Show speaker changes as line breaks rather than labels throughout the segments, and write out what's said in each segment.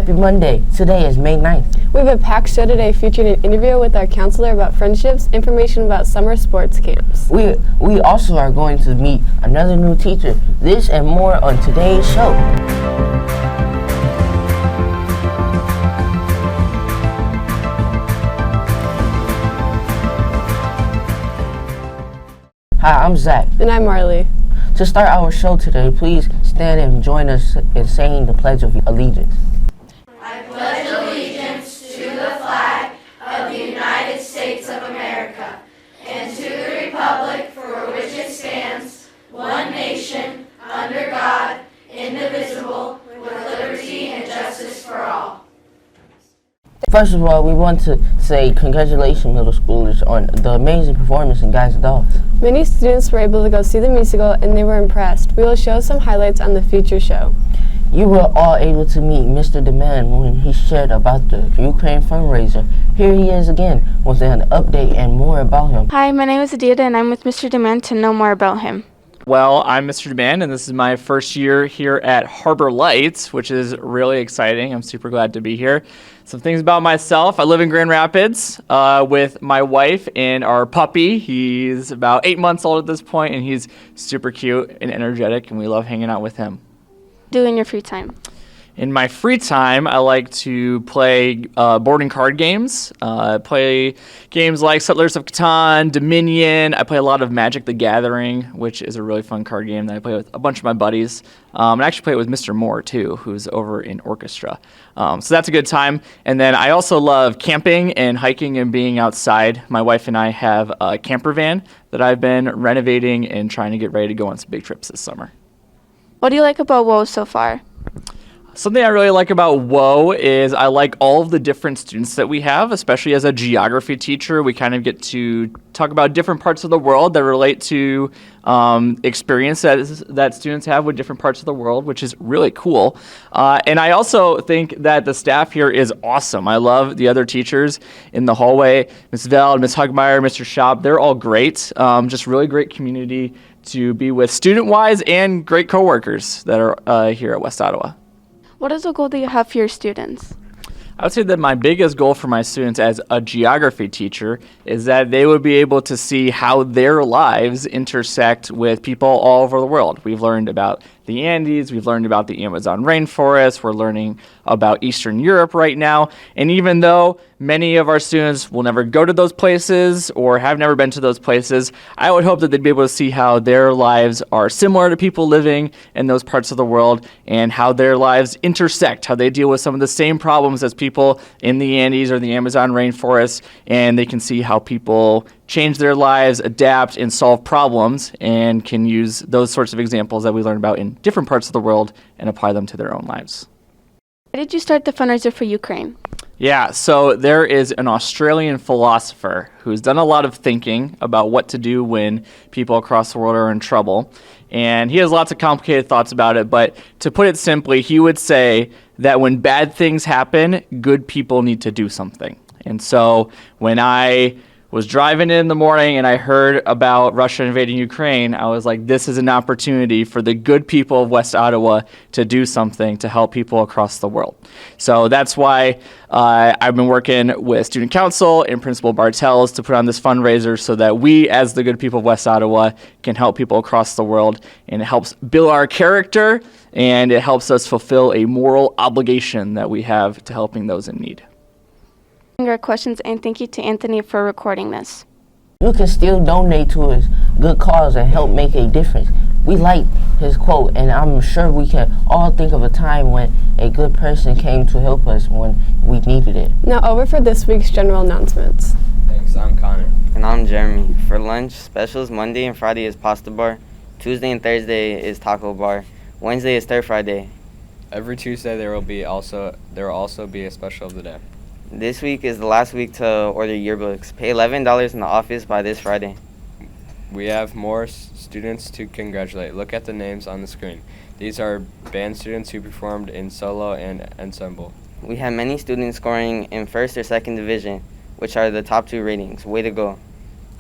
Happy Monday. Today is May 9th.
We have a packed show today featuring an interview with our counselor about friendships, information about summer sports camps.
We also are going to meet another new teacher. This and more on today's show. Hi, I'm Zach.
And I'm Marley.
To start our show today, please stand and join us in saying the Pledge of Allegiance.
I pledge allegiance to the flag of the United States of America and to the republic for which it stands, one nation, under God, indivisible, with liberty and justice for all.
First of all, we want to say congratulations, middle schoolers, on the amazing performance in Guys and Dolls.
Many students were able to go see the musical and they were impressed. We will show some highlights on the future show.
You were all able to meet Mr. Demand when he shared about the Ukraine fundraiser. Here he is again with an update and more about him.
Hi, my name is Adida and I'm with Mr. Demand to know more about him.
Well, I'm Mr. Demand, and this is my first year here at Harbor Lights, which is really exciting. I'm super glad to be here. Some things about myself. I live in Grand Rapids with my wife and our puppy. He's about 8 months old at this point, and he's super cute and energetic, and we love hanging out with him.
Do in your free time.
In my free time, I like to play board and card games. Play games like Settlers of Catan, Dominion. I play a lot of Magic the Gathering, which is a really fun card game that I play with a bunch of my buddies. And I actually play it with Mr. Moore, too, who's over in orchestra. So that's a good time. And then I also love camping and hiking and being outside. My wife and I have a camper van that I've been renovating and trying to get ready to go on some big trips this summer.
What do you like about WOA so far?
Something I really like about WOA is I like all of the different students that we have, especially as a geography teacher. We kind of get to talk about different parts of the world that relate to experience that students have with different parts of the world, which is really cool. And I also think that the staff here is awesome. I love the other teachers in the hallway, Ms. Veld, Ms. Hugmeyer, Mr. Schaub. They're all great, just really great community to be with student-wise and great coworkers that are here at West Ottawa.
What is the goal that you have for your students?
I would say that my biggest goal for my students as a geography teacher is that they would be able to see how their lives intersect with people all over the world. We've learned about the Andes, we've learned about the Amazon rainforest, we're learning about Eastern Europe right now, and even though many of our students will never go to those places or have never been to those places, I would hope that they'd be able to see how their lives are similar to people living in those parts of the world and how their lives intersect, how they deal with some of the same problems as people in the Andes or the Amazon rainforest, and they can see how people change their lives, adapt, and solve problems, and can use those sorts of examples that we learn about in different parts of the world and apply them to their own lives.
Why did you start the fundraiser for Ukraine?
Yeah, so there is an Australian philosopher who's done a lot of thinking about what to do when people across the world are in trouble. And he has lots of complicated thoughts about it, but to put it simply, he would say that when bad things happen, good people need to do something. And so when I was driving in the morning and I heard about Russia invading Ukraine, I was like, this is an opportunity for the good people of West Ottawa to do something to help people across the world. So that's why I've been working with Student Council and Principal Bartels to put on this fundraiser so that we, as the good people of West Ottawa, can help people across the world. And it helps build our character, and it helps us fulfill a moral obligation that we have to helping those in need.
Our questions, and thank you to Anthony for recording this.
You can still donate to his good cause and help make a difference. We like his quote, and I'm sure we can all think of a time when a good person came to help us when we needed it.
Now over for this week's general announcements.
Thanks, I'm Connor.
And I'm Jeremy. For lunch, specials Monday and Friday is pasta bar. Tuesday and Thursday is taco bar. Wednesday is stir fry day.
Every Tuesday there will also be a special of the day.
This week is the last week to order yearbooks. Pay $11 in the office by this Friday.
We have more students to congratulate. Look at the names on the screen. These are band students who performed in solo and ensemble.
We have many students scoring in first or second division, which are the top 2 ratings. Way to go.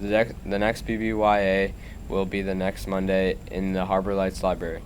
The next BBYA will be the next Monday in the Harbor Lights Library.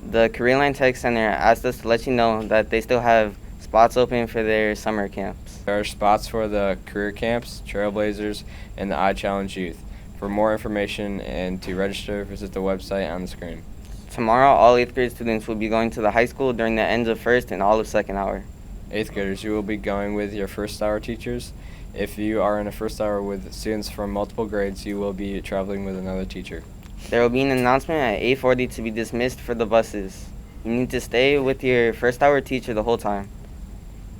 The Career Line Tech Center asked us to let you know that they still have spots open for their summer camps.
There are spots for the career camps, Trailblazers, and the iChallenge Youth. For more information and to register, visit the website on the screen.
Tomorrow, all 8th grade students will be going to the high school during the ends of first and all of second hour.
8th graders, you will be going with your first hour teachers. If you are in a first hour with students from multiple grades, you will be traveling with another teacher.
There will be an announcement at 8:40 to be dismissed for the buses. You need to stay with your first hour teacher the whole time.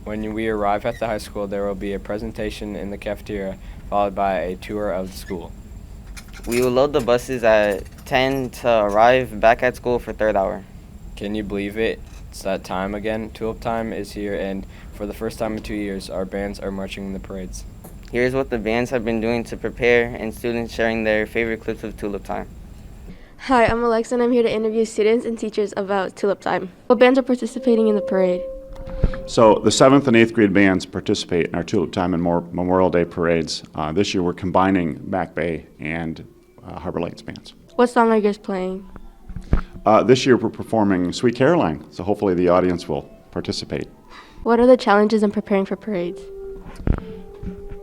When we arrive at the high school, there will be a presentation in the cafeteria, followed by a tour of the school.
We will load the buses at 10 to arrive back at school for third hour.
Can you believe it? It's that time again. Tulip time is here, and for the first time in 2 years, our bands are marching in the parades.
Here's what the bands have been doing to prepare and students sharing their favorite clips of Tulip Time.
Hi, I'm Alexa, and I'm here to interview students and teachers about Tulip Time. What bands are participating in the parade?
So the 7th and 8th grade bands participate in our Tulip Time and Memorial Day parades. This year we're combining Back Bay and Harbor Lights bands.
What song are you guys playing?
This year we're performing Sweet Caroline, so hopefully the audience will participate.
What are the challenges in preparing for parades?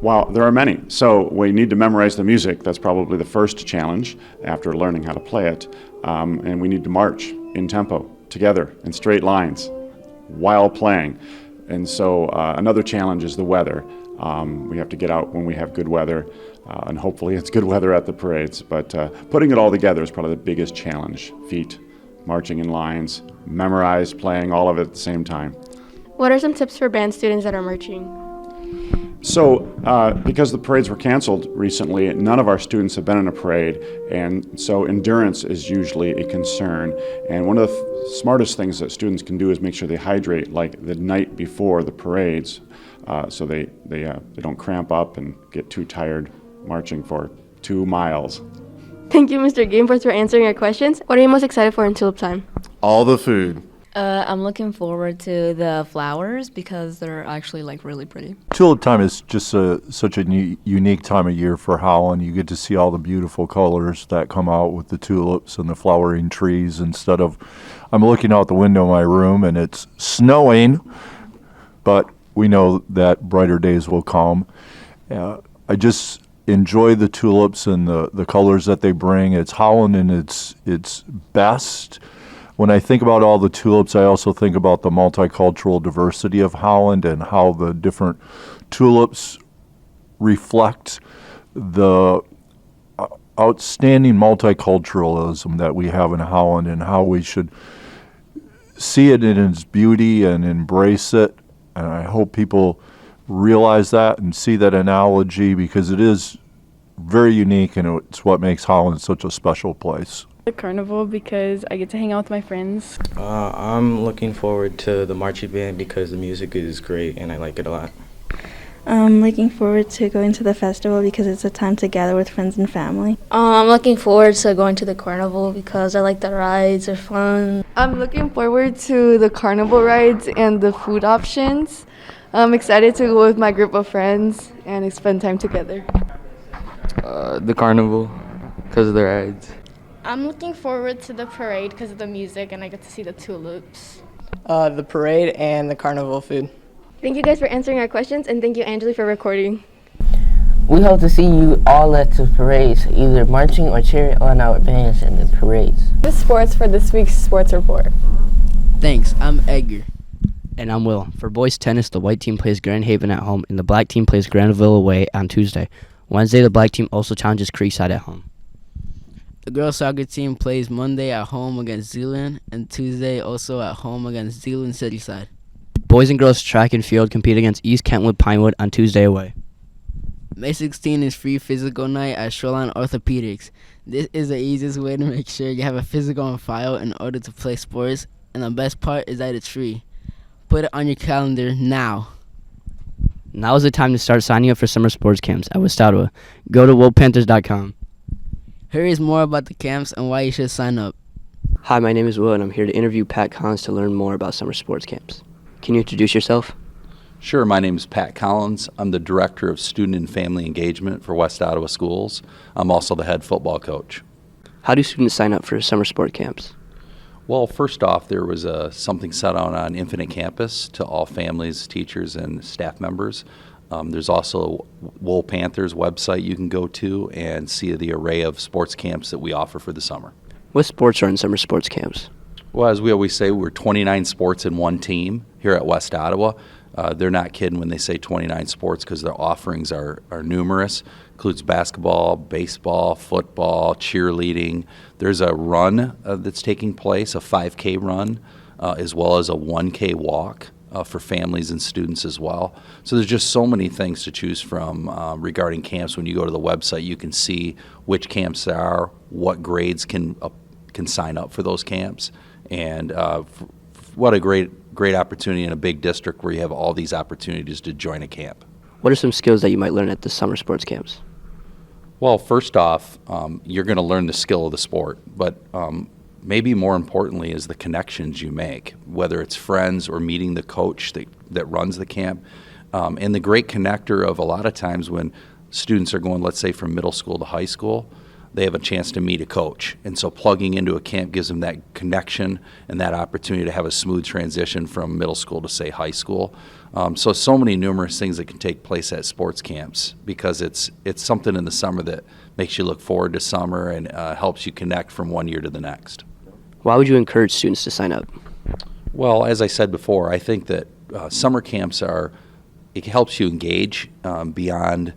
Well, there are many. So we need to memorize the music. That's probably the first challenge after learning how to play it. And we need to march in tempo, together, in straight lines, while playing. And so another challenge is the weather. We have to get out when we have good weather, and hopefully it's good weather at the parades. But putting it all together is probably the biggest challenge. Feet, marching in lines, memorize, playing, all of it at the same time.
What are some tips for band students that are marching?
So, because the parades were canceled recently, none of our students have been in a parade, and so endurance is usually a concern. And one of the smartest things that students can do is make sure they hydrate like the night before the parades, so they don't cramp up and get too tired marching for 2 miles.
Thank you, Mr. Gameforth, for answering our questions. What are you most excited for in Tulip Time?
All the food.
I'm looking forward to the flowers because they're actually like really pretty.
Tulip time is just such a unique time of year for Howland. You get to see all the beautiful colors that come out with the tulips and the flowering trees instead of, I'm looking out the window of my room and it's snowing, but we know that brighter days will come. I just enjoy the tulips and the colors that they bring. It's Howland in its best. When I think about all the tulips, I also think about the multicultural diversity of Howland and how the different tulips reflect the outstanding multiculturalism that we have in Howland and how we should see it in its beauty and embrace it. And I hope people realize that and see that analogy because it is very unique and it's what makes Howland such a special place.
The carnival because I get to hang out with my friends.
I'm looking forward to the marching band because the music is great and I like it a lot.
I'm looking forward to going to the festival because it's a time to gather with friends and family.
I'm looking forward to going to the carnival because I like the rides, they're fun.
I'm looking forward to the carnival rides and the food options. I'm excited to go with my group of friends and spend time together.
The carnival because of the rides.
I'm looking forward to the parade because of the music and I get to see the tulips.
The parade and the carnival food.
Thank you guys for answering our questions, and thank you, Angeli, for recording.
We hope to see you all at the parades, either marching or cheering on our bands in the parades.
The sports for this week's sports report.
Thanks, I'm Edgar. And I'm Will. For boys tennis, the white team plays Grand Haven at home, and the black team plays Granville away on Tuesday. Wednesday, the black team also challenges Creekside at home.
The girls soccer team plays Monday at home against Zeeland, and Tuesday also at home against Zeeland Cityside.
Boys and girls track and field compete against East Kentwood Pinewood on Tuesday away.
May 16 is free physical night at Shoreline Orthopedics. This is the easiest way to make sure you have a physical on file in order to play sports, and the best part is that it's free. Put it on your calendar now.
Now is the time to start signing up for summer sports camps at West Ottawa. Go to WolfPanthers.com.
Here is more about the camps and why you should sign up.
Hi, my name is Will, and I'm here to interview Pat Collins to learn more about summer sports camps. Can you introduce yourself?
Sure, my name is Pat Collins. I'm the Director of Student and Family Engagement for West Ottawa Schools. I'm also the head football coach.
How do students sign up for summer sport camps?
Well, first off, there was something set out on Infinite Campus to all families, teachers, and staff members. There's also Wool Panthers website you can go to and see the array of sports camps that we offer for the summer.
What sports are in summer sports camps?
Well, as we always say, we're 29 sports in one team here at West Ottawa. They're not kidding when they say 29 sports because their offerings are numerous. Includes basketball, baseball, football, cheerleading. There's a run that's taking place, a 5K run, as well as a 1K walk for families and students as well. So there's just so many things to choose from regarding camps. When you go to the website, you can see which camps there are, what grades can sign up for those camps, and what a great opportunity in a big district where you have all these opportunities to join a camp.
What are some skills that you might learn at the summer sports camps?
Well, first off, you're going to learn the skill of the sport, but maybe more importantly is the connections you make, whether it's friends or meeting the coach that runs the camp. And the great connector of a lot of times when students are going, let's say, from middle school to high school, they have a chance to meet a coach. And so plugging into a camp gives them that connection and that opportunity to have a smooth transition from middle school to, say, high school. So many numerous things that can take place at sports camps because it's something in the summer that makes you look forward to summer and helps you connect from one year to the next.
Why would you encourage students to sign up?
Well, as I said before, I think that summer camps it helps you engage beyond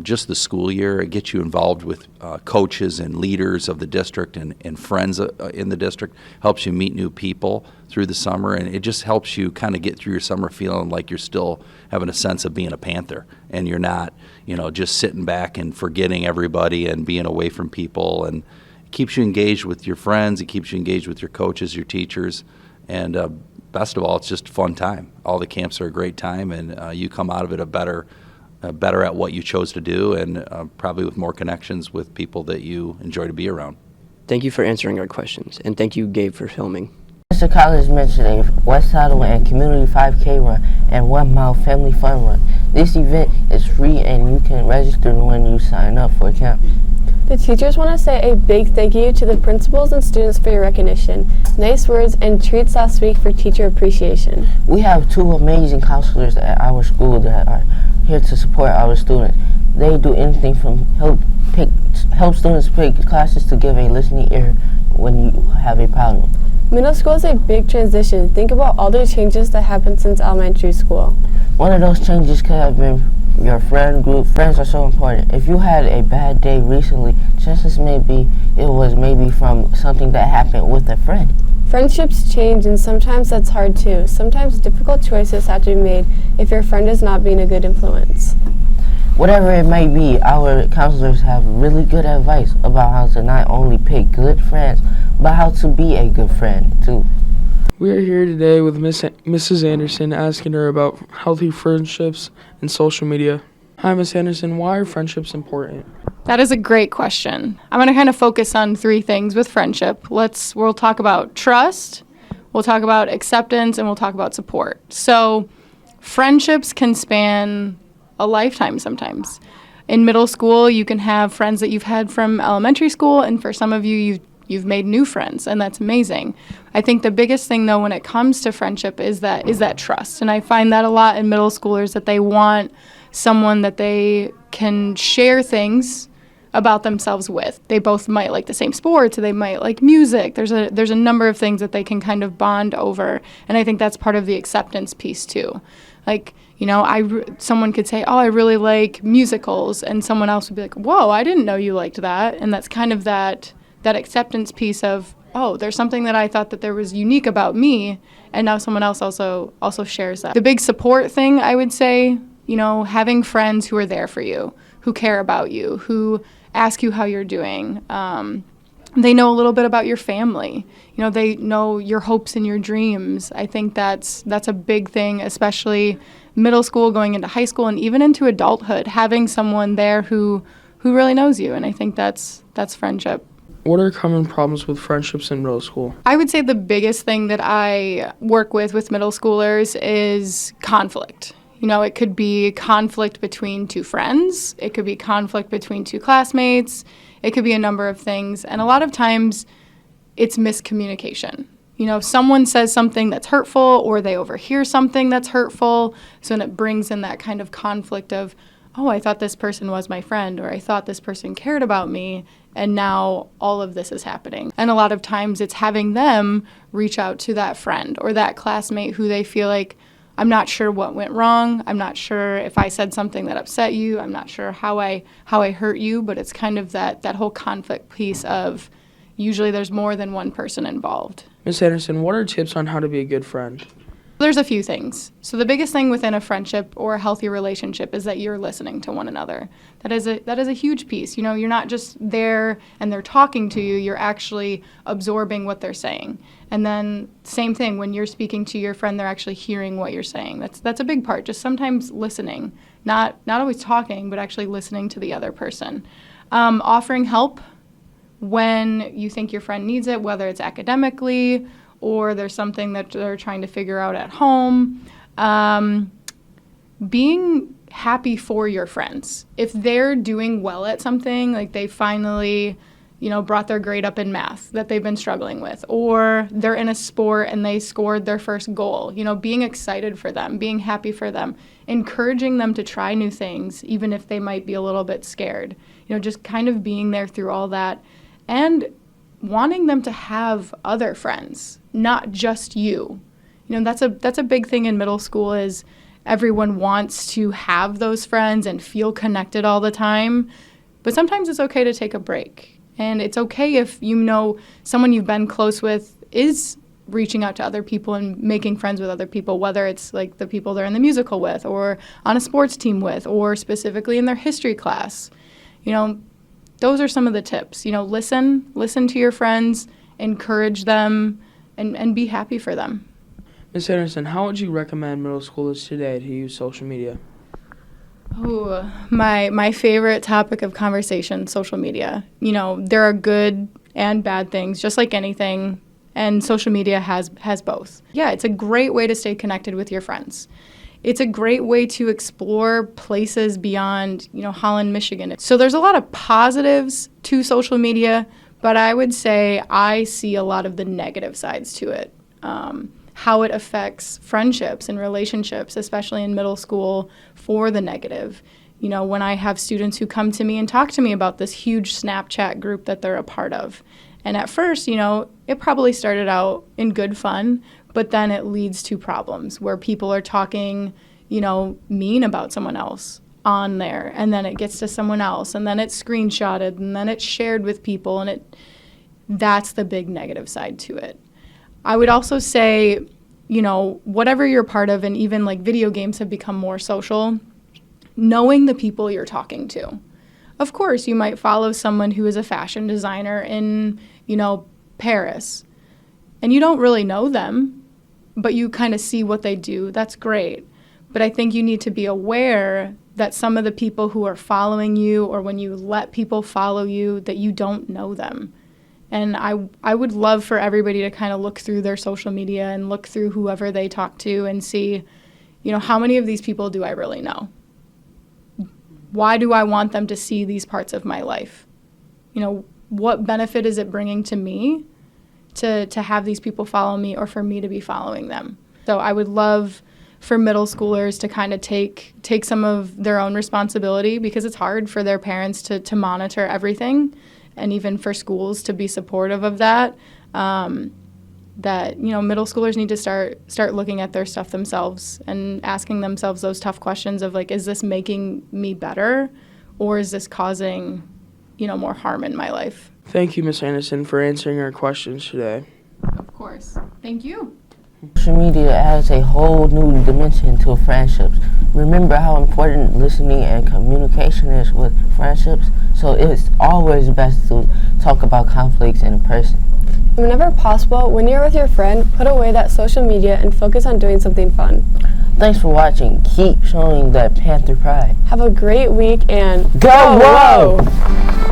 just the school year. It gets you involved with coaches and leaders of the district and friends in the district, helps you meet new people through the summer, and it just helps you kind of get through your summer feeling like you're still having a sense of being a Panther, and you're not, just sitting back and forgetting everybody and being away from people. And it keeps you engaged with your friends, it keeps you engaged with your coaches, your teachers, and best of all, it's just a fun time. All the camps are a great time, and you come out of it better at what you chose to do, and probably with more connections with people that you enjoy to be around.
Thank you for answering our questions, and thank you, Gabe, for filming.
Mr. Collins mentioned a West Ottawa and Community 5K run and 1 mile family fun run. This event is free and you can register when you sign up for a camp.
The teachers want to say a big thank you to the principals and students for your recognition, nice words, and treats last week for teacher appreciation.
We have 2 amazing counselors at our school that are here to support our students. They do anything from help students pick classes to give a listening ear when you have a problem.
Middle school is a big transition. Think about all the changes that happened since elementary school.
One of those changes could have been your friend group. Friends are so important. If you had a bad day recently, chances may be it was maybe from something that happened with a friend.
Friendships change, and sometimes that's hard too. Sometimes difficult choices have to be made if your friend is not being a good influence.
Whatever it may be, our counselors have really good advice about how to not only pick good friends, but how to be a good friend too.
We are here today with Mrs. Anderson, asking her about healthy friendships and social media. Hi, Ms. Anderson. Why are friendships important?
That is a great question. I'm going to kind of focus on 3 things with friendship. We'll talk about trust, we'll talk about acceptance, and we'll talk about support. So friendships can span a lifetime sometimes. In middle school, you can have friends that you've had from elementary school, and for some of you, you've made new friends, and that's amazing. I think the biggest thing, though, when it comes to friendship is that trust. And I find that a lot in middle schoolers, that they want someone that they can share things about themselves with. They both might like the same sports, or they might like music. There's a number of things that they can kind of bond over, and I think that's part of the acceptance piece too. Like, someone could say, "Oh, I really like musicals," and someone else would be like, "Whoa, I didn't know you liked that." And that's kind of that acceptance piece of, oh, there's something that I thought that there was unique about me, and now someone else also shares that. The big support thing, I would say, having friends who are there for you, who care about you, who ask you how you're doing. They know a little bit about your family. They know your hopes and your dreams. I think that's a big thing, especially middle school, going into high school, and even into adulthood, having someone there who really knows you. And I think that's friendship.
What are common problems with friendships in middle school?
I would say the biggest thing that I work with middle schoolers is conflict. It could be conflict between 2 friends. It could be conflict between 2 classmates. It could be a number of things. And a lot of times it's miscommunication. You know, if someone says something that's hurtful or they overhear something that's hurtful, so then it brings in that kind of conflict of, oh, I thought this person was my friend, or I thought this person cared about me, and now all of this is happening. And a lot of times it's having them reach out to that friend or that classmate who they feel like, I'm not sure what went wrong. I'm not sure if I said something that upset you. I'm not sure how I hurt you, but it's kind of that whole conflict piece of usually there's more than one person involved.
Ms. Anderson, what are tips on how to be a good friend?
There's a few things. So the biggest thing within a friendship or a healthy relationship is that you're listening to one another. That is a huge piece. You know, you're not just there and they're talking to you, you're actually absorbing what they're saying. And then same thing, when you're speaking to your friend, they're actually hearing what you're saying. That's a big part. Just sometimes listening, not always talking, but actually listening to the other person. Offering help when you think your friend needs it, whether it's academically or there's something that they're trying to figure out at home. Being happy for your friends. If they're doing well at something, like they finally, brought their grade up in math that they've been struggling with, or they're in a sport and they scored their first goal, being excited for them, being happy for them, encouraging them to try new things, even if they might be a little bit scared, just kind of being there through all that, and wanting them to have other friends, not just you. That's a big thing in middle school is everyone wants to have those friends and feel connected all the time. But sometimes it's okay to take a break. And it's okay if someone you've been close with is reaching out to other people and making friends with other people, whether it's like the people they're in the musical with or on a sports team with or specifically in their history class. Those are some of the tips. Listen to your friends, encourage them, and be happy for them.
Ms. Anderson, how would you recommend middle schoolers today to use social media?
Oh, my favorite topic of conversation, social media. There are good and bad things, just like anything, and social media has both. Yeah, it's a great way to stay connected with your friends. It's a great way to explore places beyond, Holland, Michigan. So there's a lot of positives to social media, but I would say I see a lot of the negative sides to it. How it affects friendships and relationships, especially in middle school, for the negative. When I have students who come to me and talk to me about this huge Snapchat group that they're a part of. And at first, it probably started out in good fun, but then it leads to problems where people are talking, mean about someone else on there, and then it gets to someone else, and then it's screenshotted, and then it's shared with people, and that's the big negative side to it. I would also say, whatever you're part of, and even like video games have become more social, knowing the people you're talking to. Of course, you might follow someone who is a fashion designer in, Paris, and you don't really know them, but you kind of see what they do. That's great. But I think you need to be aware that some of the people who are following you, or when you let people follow you, that you don't know them. And I would love for everybody to kind of look through their social media and look through whoever they talk to and see, how many of these people do I really know? Why do I want them to see these parts of my life? What benefit is it bringing to me to have these people follow me or for me to be following them? So I would love for middle schoolers to kind of take some of their own responsibility, because it's hard for their parents to monitor everything, and even for schools to be supportive of that. Middle schoolers need to start looking at their stuff themselves and asking themselves those tough questions of like, is this making me better, or is this causing, more harm in my life?
Thank you, Ms. Anderson, for answering our questions today.
Of course. Thank you.
Social media adds a whole new dimension to friendships. Remember how important listening and communication is with friendships? So it's always best to talk about conflicts in person.
Whenever possible, when you're with your friend, put away that social media and focus on doing something fun.
Thanks for watching. Keep showing that Panther pride.
Have a great week and
go Whoa!